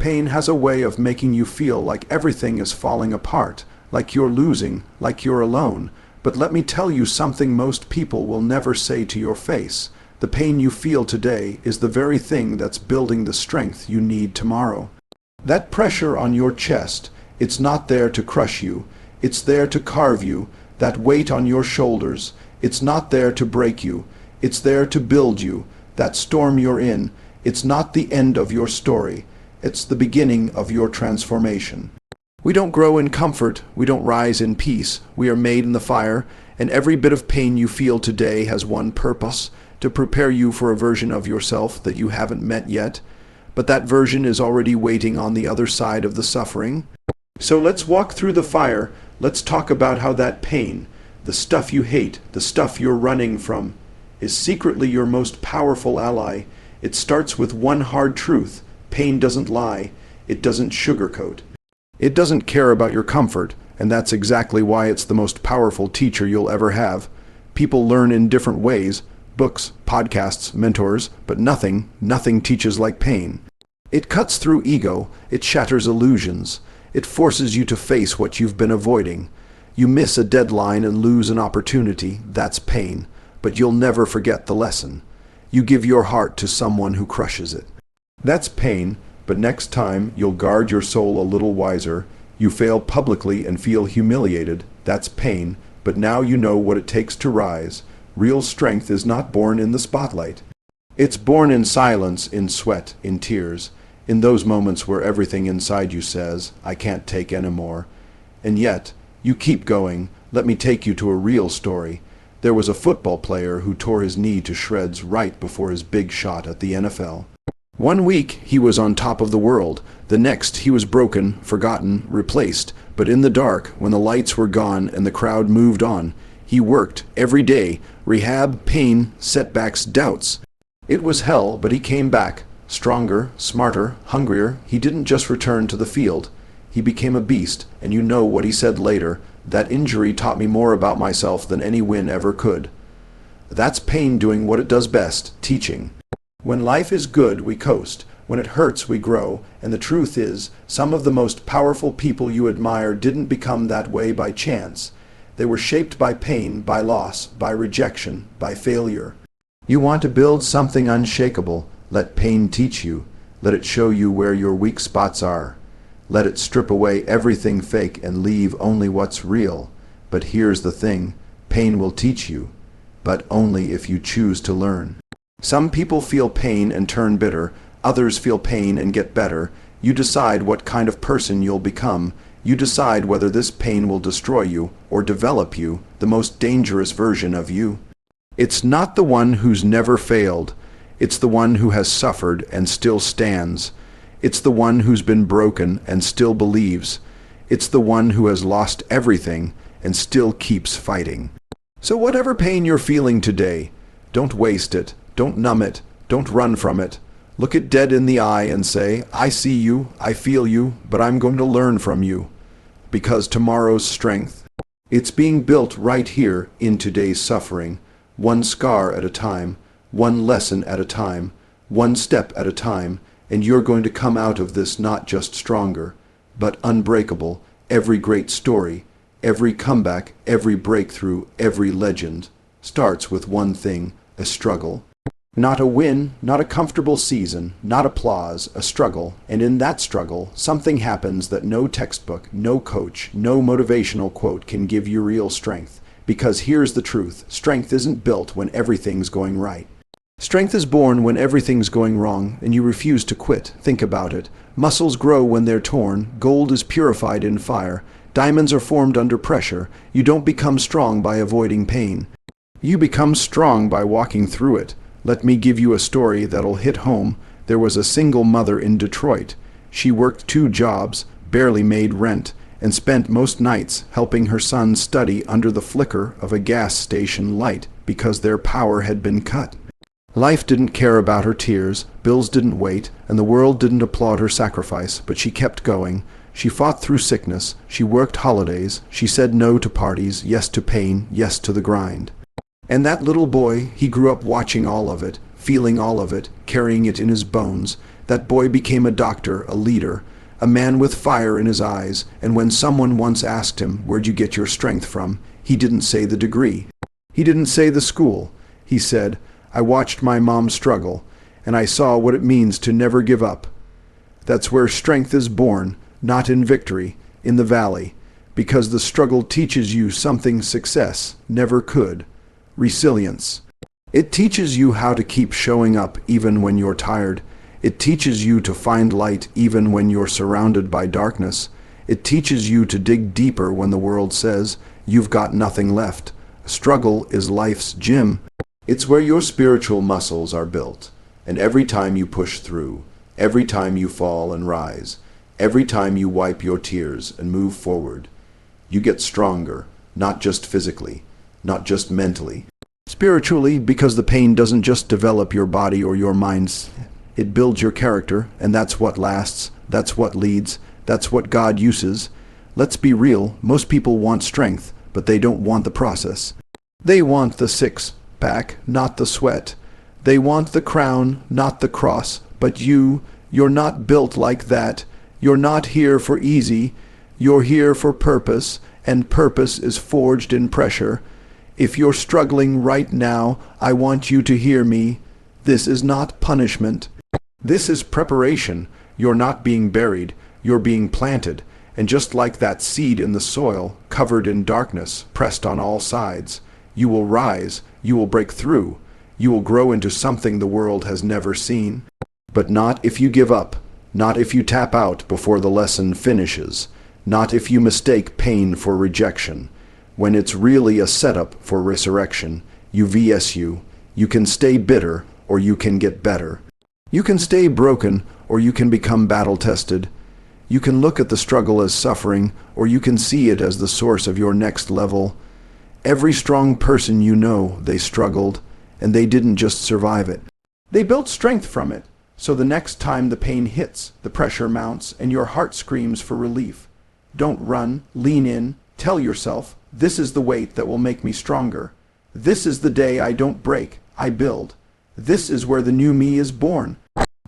Pain has a way of making you feel like everything is falling apart, like you're losing, like you're alone. But let me tell you something most people will never say to your face. The pain you feel today is the very thing that's building the strength you need tomorrow. That pressure on your chest, it's not there to crush you. It's there to carve you. That weight on your shoulders, it's not there to break you. It's there to build you. That storm you're in, it's not the end of your story. It's the beginning of your transformation. We don't grow in comfort. We don't rise in peace. We are made in the fire, and every bit of pain you feel today has one purpose: to prepare you for a version of yourself that you haven't met yet. But that version is already waiting on the other side of the suffering. So let's walk through the fire. Let's talk about how that pain, the stuff you hate, the stuff you're running from, is secretly your most powerful ally. It starts with one hard truth: pain doesn't lie. It doesn't sugarcoat. It doesn't care about your comfort, and that's exactly why it's the most powerful teacher you'll ever have. People learn in different ways: books, podcasts, mentors, but nothing teaches like pain. It cuts through ego. It shatters illusions. It forces you to face what you've been avoiding. You miss a deadline and lose an opportunity. That's pain, but you'll never forget the lesson. You give your heart to someone who crushes it. That's pain, but next time you'll guard your soul a little wiser. You fail publicly and feel humiliated. That's pain, but now you know what it takes to rise. Real strength is not born in the spotlight. It's born in silence, in sweat, in tears, in those moments where everything inside you says, "I can't take anymore." And yet, you keep going. Let me take you to a real story. There was a football player who tore his knee to shreds right before his big shot at the NFL. One week he was on top of the world. The next he was broken, forgotten, replaced. But in the dark, when the lights were gone and the crowd moved on, he worked every day. Rehab, pain, setbacks, doubts. It was hell, but he came back. Stronger, smarter, hungrier. He didn't just return to the field. He became a beast, and you know what he said later: "That injury taught me more about myself than any win ever could." That's pain doing what it does best: teaching. When life is good, we coast. When it hurts, we grow. And the truth is, some of the most powerful people you admire didn't become that way by chance. They were shaped by pain, by loss, by rejection, by failure. You want to build something unshakable? Let pain teach you. Let it show you where your weak spots are. Let it strip away everything fake and leave only what's real. But here's the thing: pain will teach you, but only if you choose to learn. Some people feel pain and turn bitter. Others feel pain and get better. You decide what kind of person you'll become. You decide whether this pain will destroy you or develop you, the most dangerous version of you. It's not the one who's never failed. It's the one who has suffered and still stands. It's the one who's been broken and still believes. It's the one who has lost everything and still keeps fighting. So whatever pain you're feeling today, don't waste it. Don't numb it. Don't run from it. Look it dead in the eye and say, "I see you, I feel you, but I'm going to learn from you." Because tomorrow's strength, it's being built right here in today's suffering, one scar at a time, one lesson at a time, one step at a time, and you're going to come out of this not just stronger, but unbreakable. Every great story, every comeback, every breakthrough, every legend starts with one thing: a struggle. Not a win, not a comfortable season, not applause, a struggle. And in that struggle, something happens that no textbook, no coach, no motivational quote can give you real strength. Because here's the truth: strength isn't built when everything's going right. Strength is born when everything's going wrong and you refuse to quit. Think about it. Muscles grow when they're torn. Gold is purified in fire. Diamonds are formed under pressure. You don't become strong by avoiding pain. You become strong by walking through it. Let me give you a story that'll hit home. There was a single mother in Detroit. She worked 2 jobs, barely made rent, and spent most nights helping her son study under the flicker of a gas station light because their power had been cut. Life didn't care about her tears, bills didn't wait, and the world didn't applaud her sacrifice, but she kept going. She fought through sickness, she worked holidays, she said no to parties, yes to pain, yes to the grind. And that little boy, he grew up watching all of it, feeling all of it, carrying it in his bones. That boy became a doctor, a leader, a man with fire in his eyes, and when someone once asked him, "Where'd you get your strength from?" he didn't say the degree. He didn't say the school. He said, "I watched my mom struggle, and I saw what it means to never give up." That's where strength is born, not in victory, in the valley, because the struggle teaches you something success never could: resilience. It teaches you how to keep showing up even when you're tired. It teaches you to find light even when you're surrounded by darkness. It teaches you to dig deeper when the world says you've got nothing left. Struggle is life's gym. It's where your spiritual muscles are built. And every time you push through, every time you fall and rise, every time you wipe your tears and move forward, you get stronger, not just physically, not just mentally. Spiritually, because the pain doesn't just develop your body or your minds. It builds your character, and that's what lasts, that's what leads, that's what God uses. Let's be real, most people want strength, but they don't want the process. They want the six-pack, not the sweat. They want the crown, not the cross. But you're not built like that. You're not here for easy. You're here for purpose, and purpose is forged in pressure. If you're struggling right now, I want you to hear me. This is not punishment. This is preparation. You're not being buried, you're being planted. And just like that seed in the soil, covered in darkness, pressed on all sides, you will rise, you will break through, you will grow into something the world has never seen. But not if you give up, not if you tap out before the lesson finishes, not if you mistake pain for rejection. When it's really a setup for resurrection, you can stay bitter or you can get better. You can stay broken, or you can become battle-tested. You can look at the struggle as suffering, or you can see it as the source of your next level. Every strong person you know, they struggled, and they didn't just survive it. They built strength from it, so the next time the pain hits, the pressure mounts, and your heart screams for relief. Don't run, lean in, tell yourself, this is the weight that will make me stronger. This is the day I don't break, I build. This is where the new me is born.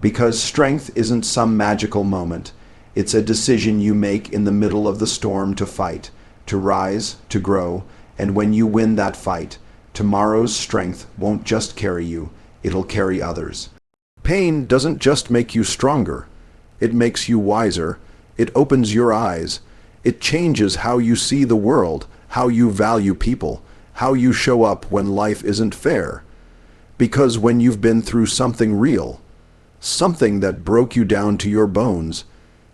Because strength isn't some magical moment. It's a decision you make in the middle of the storm to fight, to rise, to grow, and when you win that fight, tomorrow's strength won't just carry you, it'll carry others. Pain doesn't just make you stronger. It makes you wiser. It opens your eyes. It changes how you see the world, how you value people, how you show up when life isn't fair. Because when you've been through something real, something that broke you down to your bones,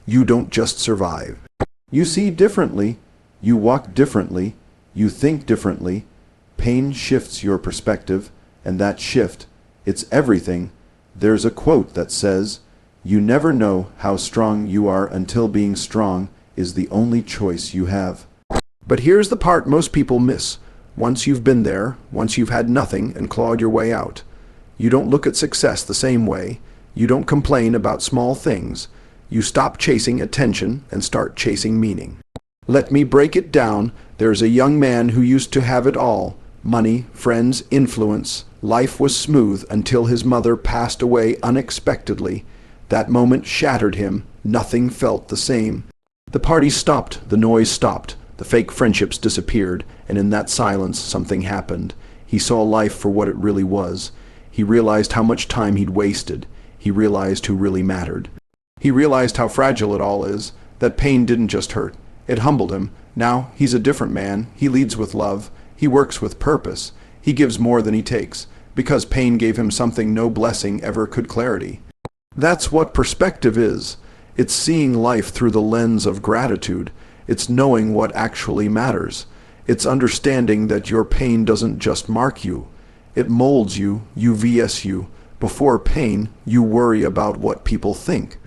you don't just survive. You see differently, you walk differently, you think differently. Pain shifts your perspective, and that shift, it's everything. There's a quote that says, "You never know how strong you are until being strong is the only choice you have." But here's the part most people miss. Once you've been there, once you've had nothing and clawed your way out, you don't look at success the same way. You don't complain about small things. You stop chasing attention and start chasing meaning. Let me break it down. There's a young man who used to have it all: money, friends, influence. Life was smooth until his mother passed away unexpectedly. That moment shattered him. Nothing felt the same. The party stopped. The noise stopped. The fake friendships disappeared, and in that silence something happened. He saw life for what it really was. He realized how much time he'd wasted. He realized who really mattered. He realized how fragile it all is. That pain didn't just hurt. It humbled him. Now he's a different man. He leads with love. He works with purpose. He gives more than he takes, because pain gave him something no blessing ever could: clarity. That's what perspective is. It's seeing life through the lens of gratitude. It's knowing what actually matters. It's understanding that your pain doesn't just mark you. It molds you, you. Before pain, you worry about what people think.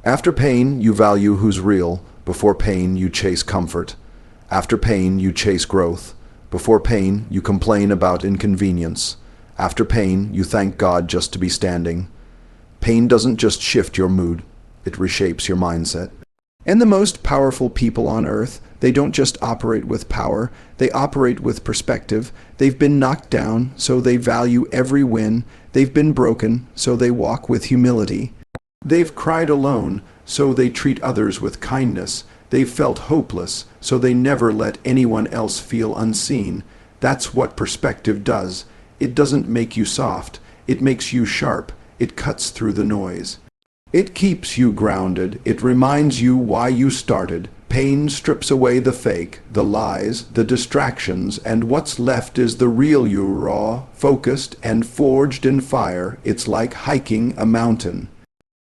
After pain, you value who's real. Before pain, you chase comfort. After pain, you chase growth. Before pain, you complain about inconvenience. After pain, you thank God just to be standing. Pain doesn't just shift your mood. It reshapes your mindset. And the most powerful people on earth, they don't just operate with power, they operate with perspective. They've been knocked down, so they value every win. They've been broken, so they walk with humility. They've cried alone, so they treat others with kindness. They've felt hopeless, so they never let anyone else feel unseen. That's what perspective does. It doesn't make you soft. It makes you sharp. It cuts through the noise. It keeps you grounded. It reminds you why you started. Pain strips away the fake, the lies, the distractions, and what's left is the real you, raw, focused, and forged in fire. It's like hiking a mountain.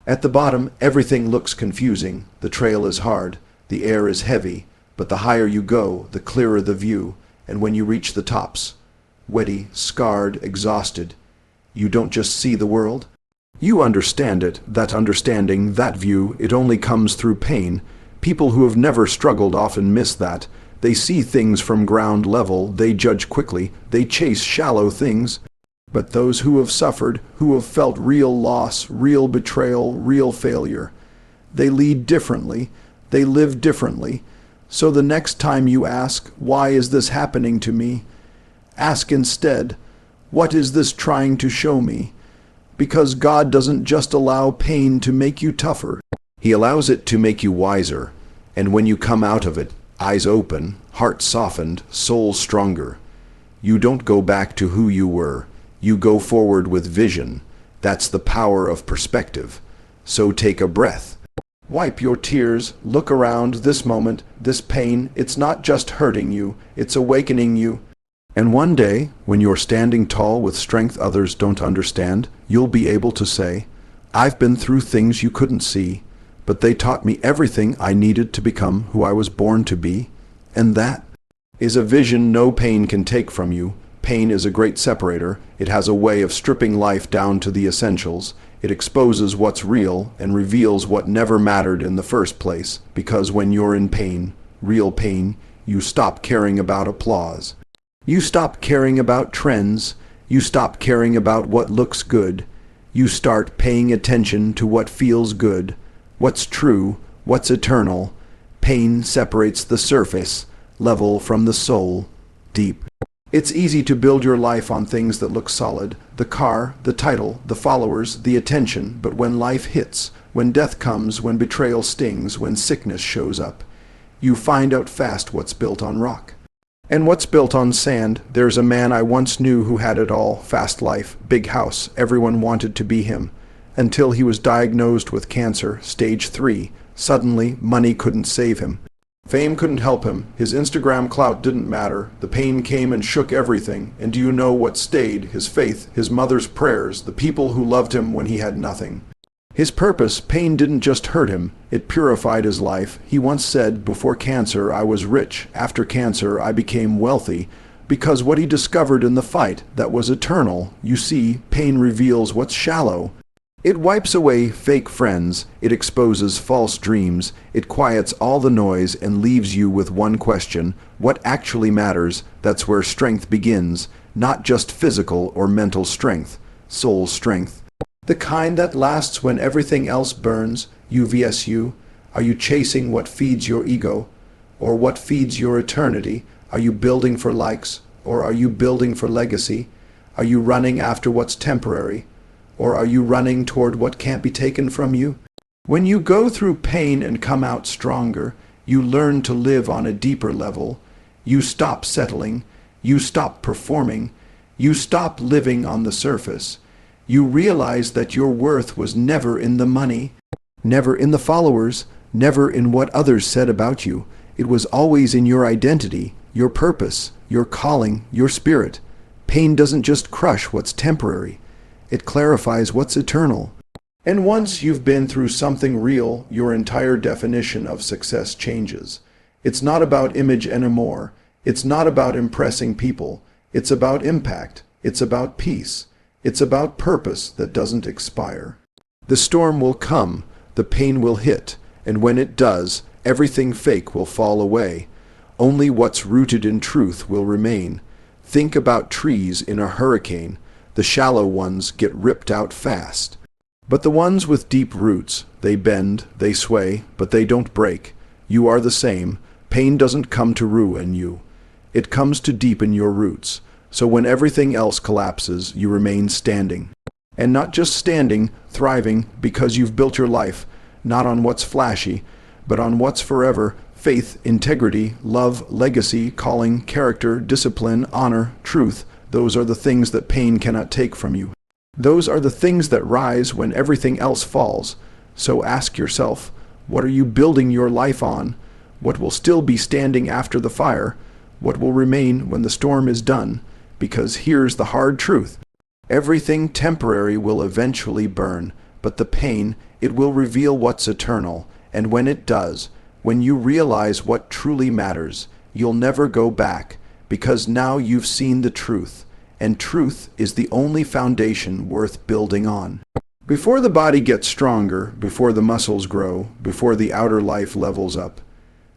At the bottom, everything looks confusing. The trail is hard. The air is heavy. But the higher you go, the clearer the view. And when you reach the tops, wetty, scarred, exhausted, you don't just see the world. You understand it, that understanding, that view. It only comes through pain. People who have never struggled often miss that. They see things from ground level, they judge quickly, they chase shallow things. But those who have suffered, who have felt real loss, real betrayal, real failure, they lead differently, they live differently. So the next time you ask, why is this happening to me? Ask instead, what is this trying to show me? Because God doesn't just allow pain to make you tougher. He allows it to make you wiser, and when you come out of it, eyes open, heart softened, soul stronger. You don't go back to who you were. You go forward with vision. That's the power of perspective. So take a breath. Wipe your tears. Look around. This moment, this pain, it's not just hurting you, it's awakening you. And one day, when you're standing tall with strength others don't understand, you'll be able to say, I've been through things you couldn't see, but they taught me everything I needed to become who I was born to be. And that is a vision no pain can take from you. Pain is a great separator. It has a way of stripping life down to the essentials. It exposes what's real and reveals what never mattered in the first place. Because when you're in pain, real pain, you stop caring about applause. You stop caring about trends. You stop caring about what looks good. You start paying attention to what feels good. What's true, what's eternal. Pain separates the surface level from the soul deep. It's easy to build your life on things that look solid, the car, the title, the followers, the attention, but when life hits, when death comes, when betrayal stings, when sickness shows up, you find out fast what's built on rock. And what's built on sand. There's a man I once knew who had it all, fast life, big house, everyone wanted to be him. Until he was diagnosed with cancer, stage 3. Suddenly, money couldn't save him. Fame couldn't help him. His Instagram clout didn't matter. The pain came and shook everything. And do you know what stayed? His faith, his mother's prayers, the people who loved him when he had nothing. His purpose. Pain didn't just hurt him. It purified his life. He once said, before cancer, I was rich. After cancer, I became wealthy. Because what he discovered in the fight, that was eternal. You see, pain reveals what's shallow. It wipes away fake friends, it exposes false dreams, it quiets all the noise and leaves you with one question, what actually matters? That's where strength begins, not just physical or mental strength, soul strength. The kind that lasts when everything else burns, you vs you. Are you chasing what feeds your ego? Or what feeds your eternity? Are you building for likes? Or are you building for legacy? Are you running after what's temporary? Or are you running toward what can't be taken from you? When you go through pain and come out stronger, you learn to live on a deeper level. You stop settling. You stop performing. You stop living on the surface. You realize that your worth was never in the money, never in the followers, never in what others said about you. It was always in your identity, your purpose, your calling, your spirit. Pain doesn't just crush what's temporary. It clarifies what's eternal. And once you've been through something real, your entire definition of success changes. It's not about image anymore. It's not about impressing people. It's about impact. It's about peace. It's about purpose that doesn't expire. The storm will come, the pain will hit, and when it does, everything fake will fall away. Only what's rooted in truth will remain. Think about trees in a hurricane. The shallow ones get ripped out fast. But the ones with deep roots, they bend, they sway, but they don't break. You are the same. Pain doesn't come to ruin you. It comes to deepen your roots. So when everything else collapses, you remain standing. And not just standing, thriving, because you've built your life, not on what's flashy, but on what's forever: faith, integrity, love, legacy, calling, character, discipline, honor, truth. Those are the things that pain cannot take from you. Those are the things that rise when everything else falls. So ask yourself, what are you building your life on? What will still be standing after the fire? What will remain when the storm is done? Because here's the hard truth. Everything temporary will eventually burn, but the pain, it will reveal what's eternal. And when it does, when you realize what truly matters, you'll never go back, because now you've seen the truth, and truth is the only foundation worth building on. Before the body gets stronger, before the muscles grow, before the outer life levels up,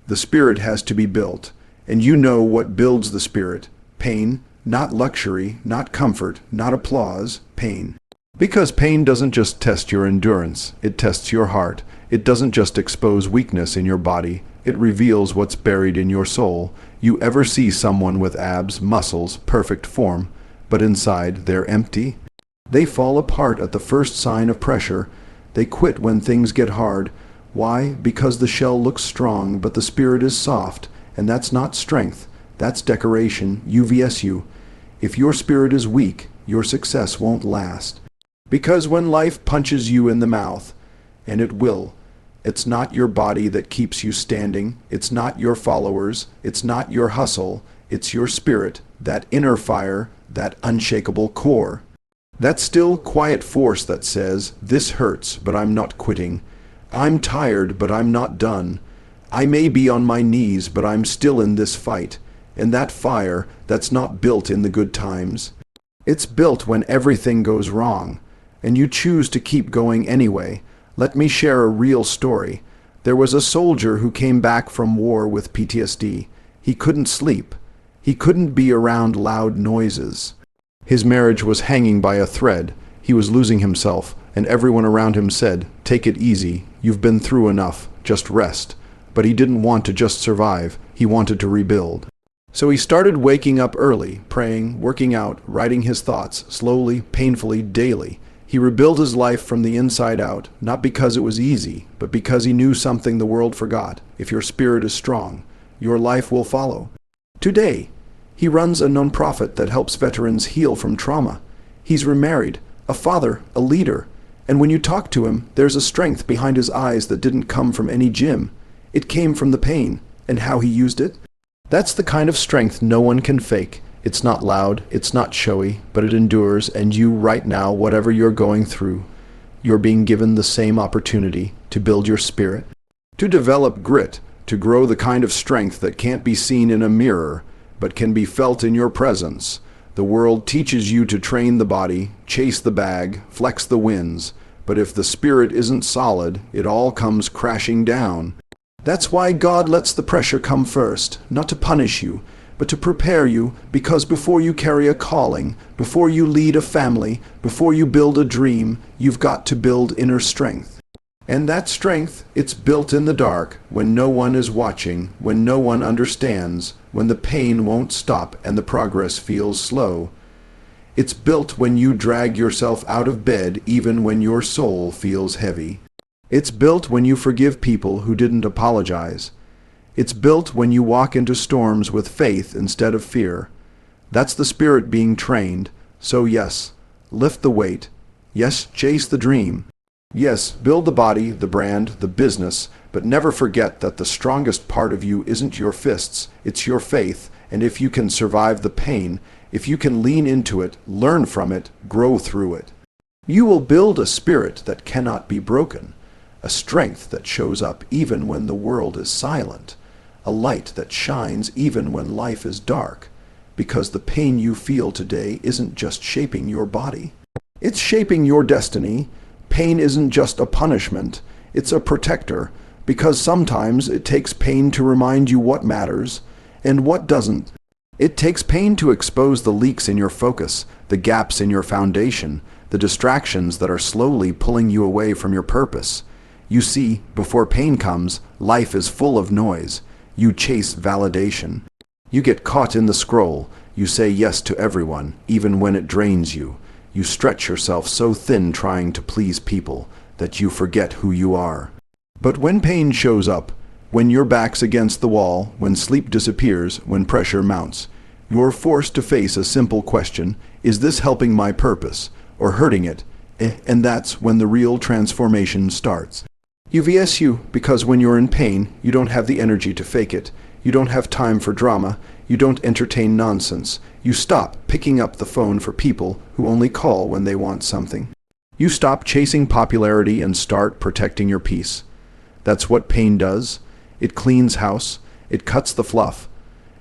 the spirit has to be built. And you know what builds the spirit: pain, not luxury, not comfort, not applause, pain. Because pain doesn't just test your endurance, it tests your heart. It doesn't just expose weakness in your body, it reveals what's buried in your soul. You ever see someone with abs, muscles, perfect form, but inside they're empty? They fall apart at the first sign of pressure. They quit when things get hard. Why? Because the shell looks strong, but the spirit is soft, and that's not strength, that's decoration, UVSU. If your spirit is weak, your success won't last. Because when life punches you in the mouth, and it will, it's not your body that keeps you standing, it's not your followers, it's not your hustle, it's your spirit, that inner fire, that unshakable core. That still, quiet force that says, this hurts, but I'm not quitting. I'm tired, but I'm not done. I may be on my knees, but I'm still in this fight. And that fire, that's not built in the good times. It's built when everything goes wrong, and you choose to keep going anyway. Let me share a real story. There was a soldier who came back from war with PTSD. He couldn't sleep. He couldn't be around loud noises. His marriage was hanging by a thread. He was losing himself, and everyone around him said, "Take it easy. You've been through enough. Just rest." But he didn't want to just survive. He wanted to rebuild. So he started waking up early, praying, working out, writing his thoughts, slowly, painfully, daily. He rebuilt his life from the inside out, not because it was easy, but because he knew something the world forgot. If your spirit is strong, your life will follow. Today, he runs a nonprofit that helps veterans heal from trauma. He's remarried, a father, a leader. And when you talk to him, there's a strength behind his eyes that didn't come from any gym. It came from the pain, and how he used it. That's the kind of strength no one can fake. It's not loud, it's not showy, but it endures, and you right now, whatever you're going through, you're being given the same opportunity to build your spirit, to develop grit, to grow the kind of strength that can't be seen in a mirror, but can be felt in your presence. The world teaches you to train the body, chase the bag, flex the wins, but if the spirit isn't solid, it all comes crashing down. That's why God lets the pressure come first, not to punish you, but to prepare you, because before you carry a calling, before you lead a family, before you build a dream, you've got to build inner strength. And that strength, it's built in the dark, when no one is watching, when no one understands, when the pain won't stop and the progress feels slow. It's built when you drag yourself out of bed even when your soul feels heavy. It's built when you forgive people who didn't apologize. It's built when you walk into storms with faith instead of fear. That's the spirit being trained. So yes, lift the weight. Yes, chase the dream. Yes, build the body, the brand, the business, but never forget that the strongest part of you isn't your fists, it's your faith. And if you can survive the pain, if you can lean into it, learn from it, grow through it, you will build a spirit that cannot be broken, a strength that shows up even when the world is silent, a light that shines even when life is dark, because the pain you feel today isn't just shaping your body, it's shaping your destiny. Pain isn't just a punishment, it's a protector, because sometimes it takes pain to remind you what matters and what doesn't. It takes pain to expose the leaks in your focus, the gaps in your foundation, the distractions that are slowly pulling you away from your purpose. You see, before pain comes, life is full of noise. You chase validation. You get caught in the scroll. You say yes to everyone, even when it drains you. You stretch yourself so thin trying to please people that you forget who you are. But when pain shows up, when your back's against the wall, when sleep disappears, when pressure mounts, you're forced to face a simple question: is this helping my purpose or hurting it? And that's when the real transformation starts. You because when you're in pain, you don't have the energy to fake it. You don't have time for drama. You don't entertain nonsense. You stop picking up the phone for people who only call when they want something. You stop chasing popularity and start protecting your peace. That's what pain does. It cleans house. It cuts the fluff.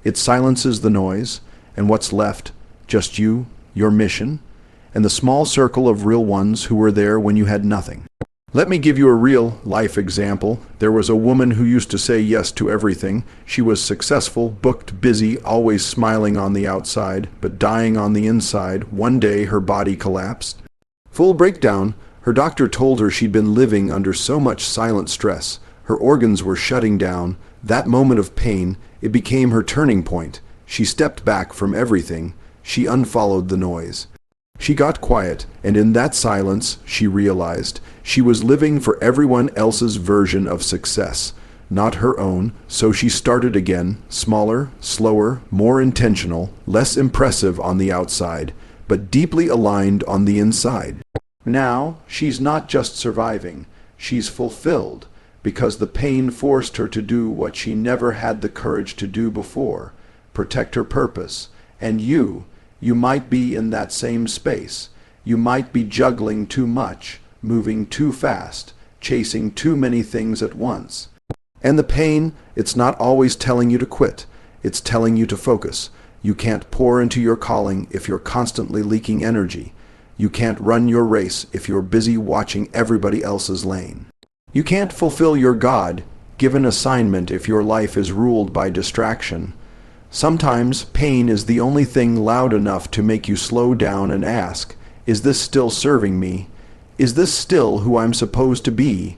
It silences the noise. And what's left? Just you, your mission, and the small circle of real ones who were there when you had nothing. Let me give you a real-life example. There was a woman who used to say yes to everything. She was successful, booked, busy, always smiling on the outside, but dying on the inside. One day her body collapsed. Full breakdown. Her doctor told her she'd been living under so much silent stress. Her organs were shutting down. That moment of pain, it became her turning point. She stepped back from everything. She unfollowed the noise. She got quiet, and in that silence, she realized she was living for everyone else's version of success, not her own. So she started again, smaller, slower, more intentional, less impressive on the outside, but deeply aligned on the inside. Now, she's not just surviving, she's fulfilled, because the pain forced her to do what she never had the courage to do before: protect her purpose. And you might be in that same space. You might be juggling too much, moving too fast, chasing too many things at once. And the pain, it's not always telling you to quit. It's telling you to focus. You can't pour into your calling if you're constantly leaking energy. You can't run your race if you're busy watching everybody else's lane. You can't fulfill your God-given assignment if your life is ruled by distraction. Sometimes pain is the only thing loud enough to make you slow down and ask, is this still serving me? Is this still who I'm supposed to be?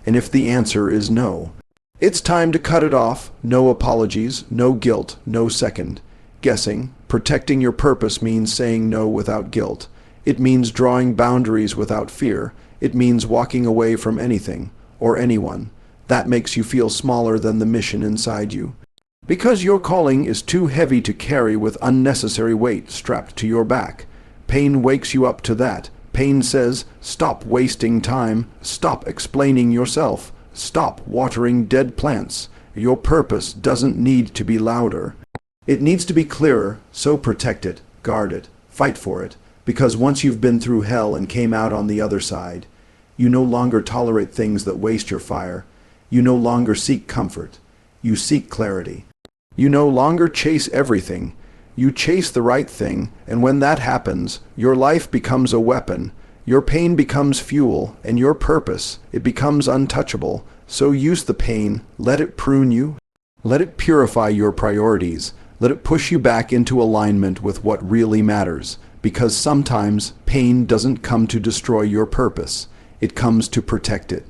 And if the answer is no, it's time to cut it off. No apologies, no guilt, no second guessing. Protecting your purpose means saying no without guilt. It means drawing boundaries without fear. It means walking away from anything or anyone that makes you feel smaller than the mission inside you. Because your calling is too heavy to carry with unnecessary weight strapped to your back. Pain wakes you up to that. Pain says, stop wasting time, stop explaining yourself, stop watering dead plants. Your purpose doesn't need to be louder. It needs to be clearer, so protect it, guard it, fight for it, because once you've been through hell and came out on the other side, you no longer tolerate things that waste your fire. You no longer seek comfort. You seek clarity. You no longer chase everything. You chase the right thing, and when that happens, your life becomes a weapon. Your pain becomes fuel, and your purpose, it becomes untouchable. So use the pain, let it prune you, let it purify your priorities, let it push you back into alignment with what really matters. Because sometimes pain doesn't come to destroy your purpose, it comes to protect it.